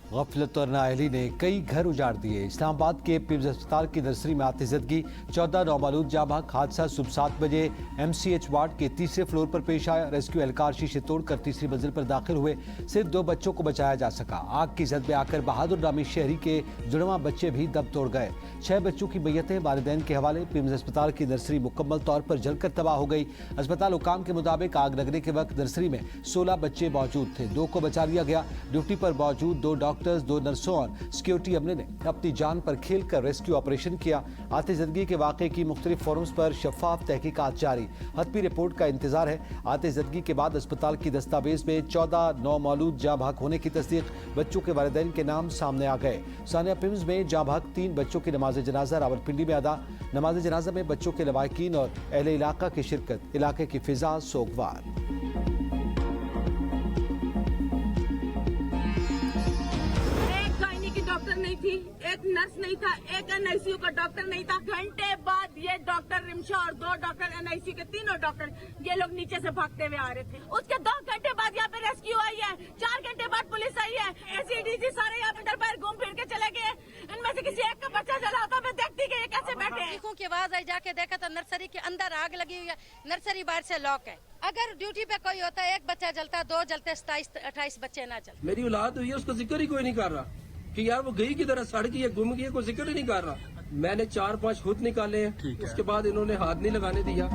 गफलत और नाअहली ने कई घर उजाड़ दिए। इस्लामाबाद के पिम्स अस्पताल की नर्सरी में आती ज़दगी, 14 नौमालूद जाँ बहक। हादसा सुबह 7 बजे MCH वार्ड के तीसरे फ्लोर पर पेश आया। रेस्क्यू एहलकार शीशे तोड़कर तीसरी मंजिल पर दाखिल हुए। सिर्फ 2 बच्चों को बचाया जा सका। आग की जद में आकर बहादुर नामी शहरी के जुड़वा बच्चे भी दब तोड़ गए। 6 बच्चों की मैयतें वालिदैन के हवाले। पिम्स अस्पताल की नर्सरी मुकम्मल तौर पर जलकर तबाह हो गई। अस्पताल हुकाम के मुताबिक आग लगने के वक्त नर्सरी में 16 बच्चे मौजूद थे। 2 को बचा लिया गया। ड्यूटी पर मौजूद 2 डॉक्टर्स, 2 नर्सों और सिक्योरिटी अमले ने अपनी जान पर खेल कर रेस्क्यू ऑपरेशन किया। आतिशदगी के वाक़े की मुख्तलिफ फोरम्स पर शफाफ तहकीकात जारी। हतमी रिपोर्ट का इंतजार है। आतिशदगी के बाद अस्पताल की दस्तावेज में 14 नौमालूद जाँ बहक होने की तस्दीक। बच्चों के वालिदैन के नाम सामने आ गए। सानिया पिम्स में जाँ बहक 3 बच्चों की नमाज जनाजा रावलपिंडी में अदा। नमाज जनाजा में बच्चों के लवाहिकीन और अहले इलाका की शिरकत। इलाके की फिजा सोगवार। डॉक्टर नहीं थी, एक नर्स नहीं था, एक NICU का डॉक्टर नहीं था। घंटे बाद ये डॉक्टर रिमशा और 2 डॉक्टर NICU के तीनों डॉक्टर ये लोग नीचे से भागते हुए आ रहे थे। उसके 2 घंटे बाद यहाँ पे रेस्क्यू आई है। 4 घंटे बाद पुलिस आई है। ACDC सारे यहाँ पे इधर बाहर घूम फिर के चले गए। इनमें से किसी एक का बच्चा जला होता, मैं देखती कि ये कैसे बैठे। चीखों की आवाज आई, जाके देखा तो नर्सरी के अंदर आग लगी हुई है। नर्सरी बाहर से लॉक है। अगर ड्यूटी पे कोई होता, 1 बच्चा जलता, 2 जलते, 27-28 बच्चे ना जलते। मेरी औलाद हुई है, उसका जिक्र ही कोई नहीं कर रहा कि यार वो गई किधर है, सड़ गई है, गुम गई है, कोई जिक्र ही नहीं कर रहा। मैंने 4-5 खुद निकाले हैं, उसके बाद इन्होंने हाथ नहीं लगाने दिया।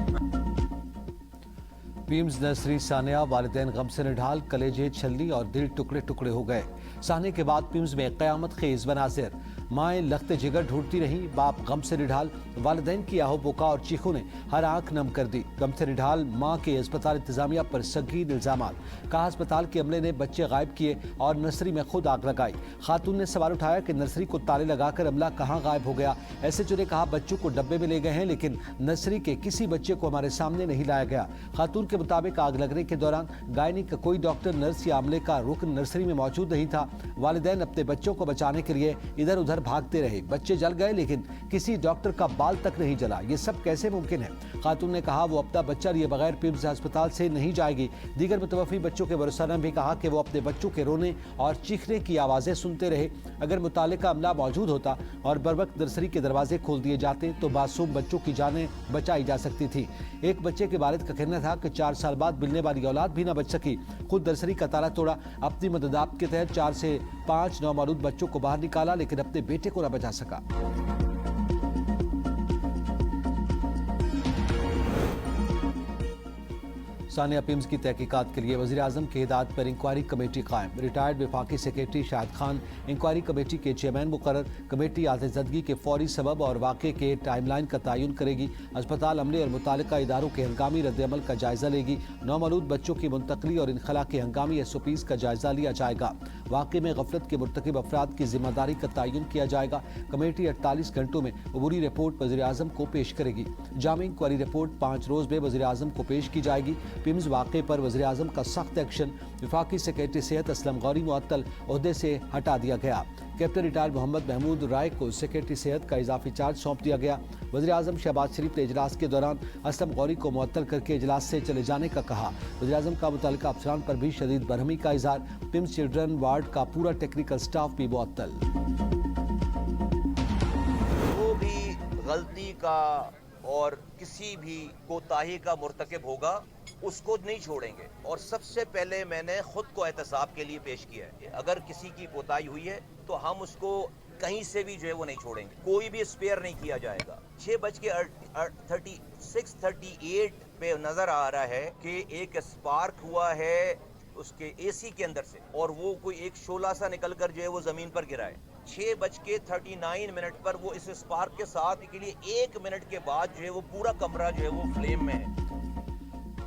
पिम्स नर्सरी सानिया, वालिदैन गम से निढाल, कलेजे, छल्ली और दिल टुकड़े टुकड़े हो गए। साने के बाद पिम्स में क़यामत खेज मनाजिर। माएँ लख्ते जिगर ढूंढती रहीं, बाप गम से निढाल। वालिदैन की आहो बुका और चीखों ने हर आंख नम कर दी। गम से निढाल माँ के अस्पताल इंतजामिया पर संगीन इल्जामात। कहा अस्पताल के अमले ने बच्चे गायब किए और नर्सरी में खुद आग लगाई। खातून ने सवाल उठाया कि नर्सरी को ताले लगाकर अमला कहाँ गायब हो गया। SHO ने कहा बच्चों को डब्बे में ले गए हैं, लेकिन नर्सरी के किसी बच्चे को हमारे सामने नहीं लाया गया। खातून के मुताबिक आग लगने के दौरान गायनी का कोई डॉक्टर, नर्स या अमले का रुकन नर्सरी में मौजूद नहीं था। वालिदैन अपने बच्चों को बचाने के लिए इधर उधर भागते रहे। बच्चे जल गए, लेकिन किसी डॉक्टर का बाल तक नहीं जला। ये सब कैसे मुमकिन है? खातून ने कहा वो अपना बच्चा लिए बगैर पिम्स अस्पताल से नहीं जाएगी। दीगर मुतवफ़ी बच्चों के वरसा ने भी कहा कि वो अपने बच्चों के रोने और चीखने की आवाज़ें सुनते रहे। अगर मुतालिका अमला मौजूद होता और बर वक्त नर्सरी के दरवाजे खोल दिए जाते तो मासूम बच्चों की जानें बचाई जा सकती थी। एक बच्चे के वालिद का कहना था कि 4 साल बाद मिलने वाली औलाद भी न बच सकी। खुद नर्सरी का ताला तोड़ा। अपनी मददात के तहत 4 से 5 नौमालूद बच्चों को बाहर निकाला, लेकिन अपने बेटे को न बचा सका। सानिया पिम्स की तहकीकात के लिए वज़ीर आज़म की हिदायत पर इंक्वायरी कमेटी कायम। रिटायर्ड वफाकी secretary Shahid Khan inquiry committee के चेयरमैन मुकर्रर। कमेटी आतिशदगी के फौरी सबब और वाक़े के टाइमलाइन का तयन करेगी। अस्पताल अमले और मुतालिका इदारों के हंगामी रद्दअमल का जायजा लेगी। नौमौलूद बच्चों की मुंतकली और इनखला के हंगामी SOPs का जायजा लिया जाएगा। वाक़े में गफलत के मुर्तकिब अफराद की जिम्मेदारी का तयन किया जाएगा। कमेटी 48 घंटों में अबूरी रिपोर्ट वज़ीर आज़म को पेश करेगी। जामी इंक्वायरी रिपोर्ट 5 रोज़ में वज़ीर आज़म को पेश की जाएगी। पिम्स वाक़े पर वज़ीर आज़म का सख्त एक्शन। वफाकी सेक्रेटरी सेहत असलम गौरी मुअत्तल ओहदे से हटा दिया गया। कैप्टन रिटायर्ड मोहम्मद महमूद राय को सेक्रेटरी सेहत का इजाफी चार्ज सौंप दिया गया। वज़ीर आज़म शहबाज शरीफ ने इजलास के दौरान असलम गौरी को मुअत्तल करके इजलास से चले जाने का कहा। वज़ीर आज़म का मुतल्लिका अफसरान पर भी शदीद बरहमी का इज़हार। पिम्स चिल्ड्रन वार्ड का पूरा टेक्निकल स्टाफ भी मुअत्तल। वो भी गलती का और किसी भी कोताही का मुर्तकिब होगा, उसको नहीं छोड़ेंगे। और सबसे पहले मैंने खुद को एहतसाब के लिए पेश किया है। अगर किसी की कोताही हुई है तो हम उसको कहीं से भी जो है वो नहीं छोड़ेंगे। कोई भी स्पेयर नहीं किया जाएगा। 6:38 पे नजर आ रहा है कि एक स्पार्क हुआ है उसके AC के अंदर से, और वो कोई एक शोला सा निकल कर जो है वो जमीन पर गिरा है। 6:39 पर वो इस स्पार्क के साथ के लिए 1 मिनट के बाद जो है वो पूरा कमरा जो है वो फ्लेम में है।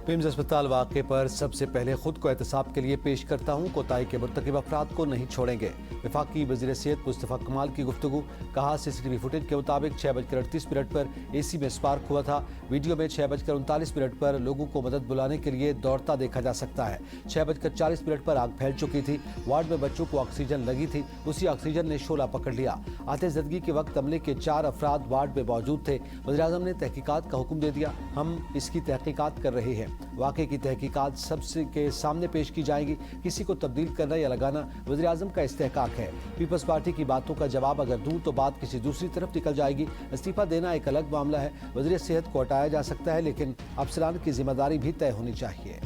पिम्स अस्पताल वाक़े पर सबसे पहले खुद को एहतसाब के लिए पेश करता हूँ। कोताही के मुर्तकिब अफराद को नहीं छोड़ेंगे। वफाकी वज़ीर सेहत मुस्तफ़ा कमाल की गुफ्तगू। कहा CCTV फुटेज के मुताबिक 6:38 पर AC में स्पार्क हुआ था। वीडियो में 6:39 पर लोगों को मदद बुलाने के लिए दौड़ता देखा जा सकता है। 6:40 पर आग फैल चुकी थी। वार्ड में बच्चों को ऑक्सीजन लगी थी। उसी ऑक्सीजन ने शोला पकड़ लिया। आतिशदगी के वक्त अमले के 4 अफराद वार्ड में मौजूद थे। वज़ीर आज़म ने तहकीकात का हुक्म दे दिया। हम इसकी तहकीकात कर रहे हैं। واقعے کی تحقیقات سب کے سامنے پیش کی جائے گی. کسی کو تبدیل کرنا یا لگانا وزیر اعظم کا استحقاق ہے. پیپلز پارٹی کی باتوں کا جواب اگر دوں تو بات کسی دوسری طرف نکل جائے گی. استعفیٰ دینا ایک الگ معاملہ ہے. وزیر صحت کو ہٹایا جا سکتا ہے لیکن افسران کی ذمہ داری بھی طے ہونی چاہیے.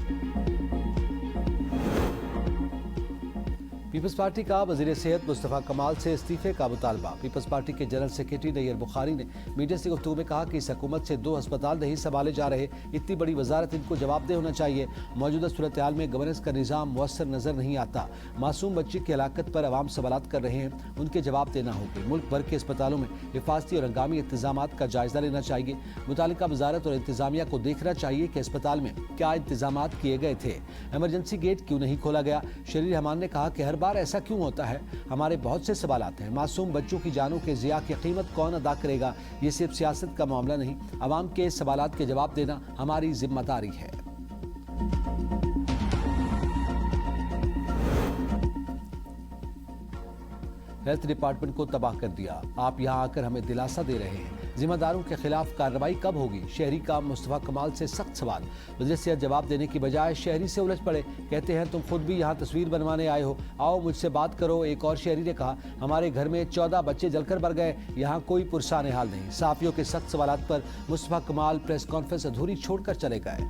پیپلز پارٹی کا وزیر صحت مصطفیٰ کمال سے استعفے کا مطالبہ. پیپلز پارٹی کے جنرل سیکریٹری نییر بخاری نے میڈیا سے گفتگو میں کہا کہ اس حکومت سے 2 ہسپتال نہیں سنبھالے جا رہے. اتنی بڑی وزارت ان کو جواب دہ ہونا چاہیے. موجودہ صورتحال میں گورننس کا نظام مؤثر نظر نہیں آتا. معصوم بچے کی ہلاکت پر عوام سوالات کر رہے ہیں, ان کے جواب دینا ہوگے. ملک بھر کے اسپتالوں میں حفاظتی اور ہنگامی انتظامات کا جائزہ لینا چاہیے. متعلقہ وزارت اور انتظامیہ کو دیکھنا چاہیے کہ اسپتال میں کیا انتظامات کیے گئے تھے. ایمرجنسی گیٹ کیوں نہیں کھولا گیا. شریر رحمان نے کہا کہ ہر بار ایسا کیوں ہوتا ہے. ہمارے بہت سے سوالات ہیں. معصوم بچوں کی جانوں کے ضیاع کی قیمت کون ادا کرے گا. یہ صرف سیاست کا معاملہ نہیں, عوام کے سوالات کے جواب دینا ہماری ذمہ داری ہے. ہیلتھ ڈپارٹمنٹ کو تباہ کر دیا. آپ یہاں آ کر ہمیں دلاسا دے رہے ہیں. ذمہ داروں کے خلاف کارروائی کب ہوگی. شہری کا مصطفیٰ کمال سے سخت سوال. وزیر صحت جواب دینے کی بجائے شہری سے الجھ پڑے. کہتے ہیں تم خود بھی یہاں تصویر بنوانے آئے ہو, آؤ مجھ سے بات کرو. ایک اور شہری نے کہا ہمارے گھر میں 14 بچے جل کر مر گئے, یہاں کوئی پرسان حال نہیں. صحافیوں کے سخت سوالات پر مصطفیٰ کمال پریس کانفرنس ادھوری چھوڑ کر چلے گئے.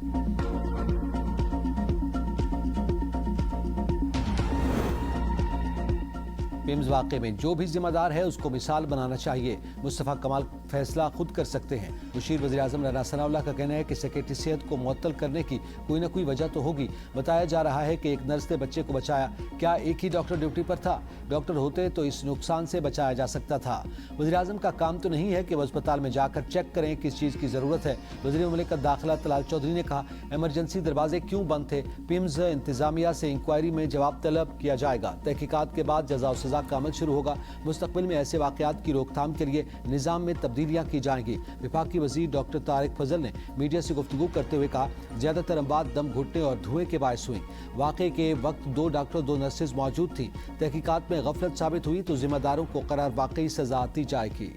پیمز واقعے میں جو بھی ذمہ دار ہے اس کو مثال بنانا چاہیے. مصطفیٰ کمال فیصلہ خود کر سکتے ہیں. مشیر وزیر اعظم رانا ثناء اللہ کا کہنا ہے کہ سیکریٹری صحت کو معطل کرنے کی کوئی نہ کوئی وجہ تو ہوگی. بتایا جا رہا ہے کہ ایک نرس نے بچے کو بچایا. کیا ایک ہی ڈاکٹر ڈیوٹی پر تھا؟ ڈاکٹر ہوتے تو اس نقصان سے بچایا جا سکتا تھا. وزیر اعظم کا کام تو نہیں ہے کہ وہ اسپتال میں جا کر چیک کریں کس چیز کی ضرورت ہے. وزیر مملکت داخلہ طلال چودھری نے کہا ایمرجنسی دروازے کیوں بند تھے. پیمز انتظامیہ سے انکوائری میں جواب طلب کیا جائے گا. تحقیقات کے بعد جزا و سزا کا عمل شروع ہوگا. مستقبل میں ایسے واقعات کی روک تھام کے لیے نظام میں تبدیلیاں کی جائیں گی. وفاقی وزیر ڈاکٹر طارق فضل نے میڈیا سے گفتگو کرتے ہوئے کہا زیادہ تر اموات دم گھٹنے اور دھوئیں کے باعث ہوئیں. واقعے کے وقت 2 ڈاکٹر 2 نرسز موجود تھیں. تحقیقات میں غفلت ثابت ہوئی تو ذمہ داروں کو قرار واقعی سزا دی جائے گی.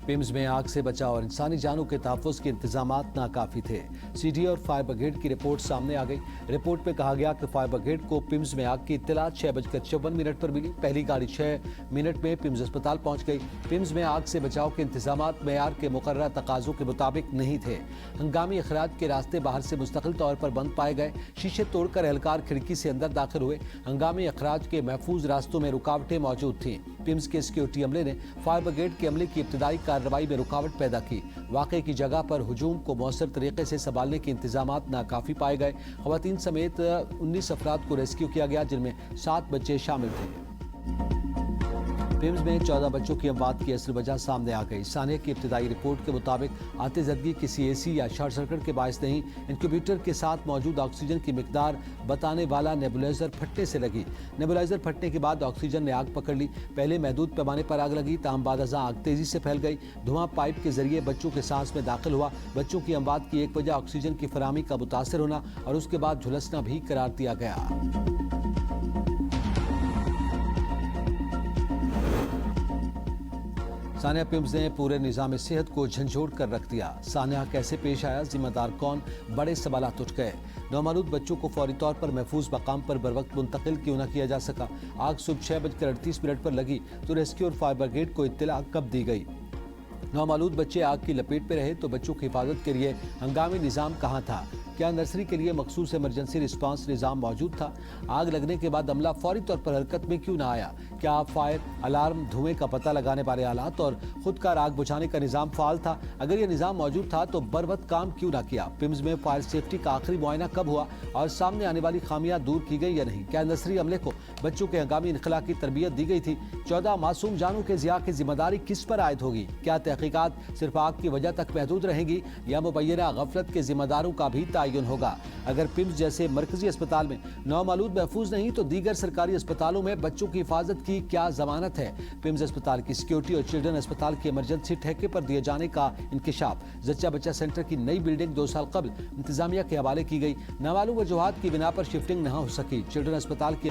پیمز میں آگ سے بچاؤ اور انسانی جانوں کے تحفظ کے انتظامات ناکافی تھے. سی ڈی اور فائر بریگیڈ کی رپورٹ سامنے آ گئی. رپورٹ میں کہا گیا کہ فائر بریگیڈ کو پیمز میں آگ کی اطلاع 6:54 پر ملی. پہلی گاڑی 6 منٹ میں پیمز اسپتال پہنچ گئی. پیمز میں آگ سے بچاؤ کے انتظامات معیار کے مقررہ تقاضوں کے مطابق نہیں تھے. ہنگامی اخراج کے راستے باہر سے مستقل طور پر بند پائے گئے. شیشے توڑ کر اہلکار کھڑکی سے اندر داخل ہوئے. ہنگامی اخراج کے محفوظ راستوں میں رکاوٹیں موجود تھیں. پیمز کے سیکیورٹی عملے نے فائر بریگیڈ کے عملے کی ابتدائی کارروائی میں رکاوٹ پیدا کی. واقعے کی جگہ پر ہجوم کو مؤثر طریقے سے سنبھالنے کے انتظامات ناکافی پائے گئے. خواتین سمیت 19 افراد کو ریسکیو کیا گیا جن میں 7 بچے شامل تھے. پیمز میں 14 بچوں کی اموات کی اصل وجہ سامنے آ گئی. ثانیہ کی ابتدائی رپورٹ کے مطابق آتش زدگی کسی اے سی یا شارٹ سرکٹ کے باعث نہیں, انکیوبیٹر کے ساتھ موجود آکسیجن کی مقدار بتانے والا نیبولائزر پھٹنے سے لگی. نیبولائزر پھٹنے کے بعد آکسیجن نے آگ پکڑ لی. پہلے محدود پیمانے پر آگ لگی, تاہم بعد ازاں آگ تیزی سے پھیل گئی. دھواں پائپ کے ذریعے بچوں کے سانس میں داخل ہوا. بچوں کی اموات کی ایک وجہ آکسیجن کی فراہمی کا متاثر ہونا اور اس کے بعد جھلسنا بھی قرار دیا گیا. ثانیہ پیمز نے پورے نظام صحت کو جھنجھوڑ کر رکھ دیا. ثانیہ کیسے پیش آیا, ذمہ دار کون, بڑے سوالات اٹھ گئے. نومولود بچوں کو فوری طور پر محفوظ مقام پر بروقت منتقل کیوں نہ کیا جا سکا. آگ صبح 6:38 پر لگی تو ریسکیو اور فائر بریگیڈ کو اطلاع کب دی گئی. نومولود بچے آگ کی لپیٹ پہ رہے تو بچوں کی حفاظت کے لیے ہنگامی نظام کہاں تھا. کیا نرسری کے لیے مخصوص ایمرجنسی رسپانس نظام موجود تھا. آگ لگنے کے بعد عملہ فوری طور پر حرکت میں کیوں نہ آیا. کیا فائر الارم, دھوئیں کا پتہ لگانے والے آلات اور خود کار آگ بجھانے کا نظام فعال تھا. اگر یہ نظام موجود تھا تو بروقت کام کیوں نہ کیا. پیمز میں فائر سیفٹی کا آخری معائنہ کب ہوا اور سامنے آنے والی خامیاں دور کی گئی یا نہیں. کیا نرسری عملے کو بچوں کے ہنگامی انخلا کی تربیت دی گئی تھی. 14 معصوم جانوں کے ضیاع کی ذمہ داری کس پر عائد ہوگی. کیا تحقیقات صرف آگ کی وجہ تک محدود رہیں گی یا مبینہ غفلت کے ذمہ داروں کا بھی تعین ہوگا. اگر پیمز جیسے مرکزی اسپتال میں نومولود محفوظ نہیں تو دیگر سرکاری اسپتالوں میں بچوں کی حفاظت کی کیا ضمانت ہے. پیمز اسپتال کی سیکیورٹی اور چلڈرن اسپتال کی ایمرجنسی ٹھیکے پر دیے جانے کا انکشاف. زچہ بچہ سینٹر کی نئی بلڈنگ 2 سال قبل انتظامیہ کے حوالے کی گئی. نامعلوم وجوہات کی بنا پر شفٹنگ نہ ہو سکی. چلڈرن اسپتال کی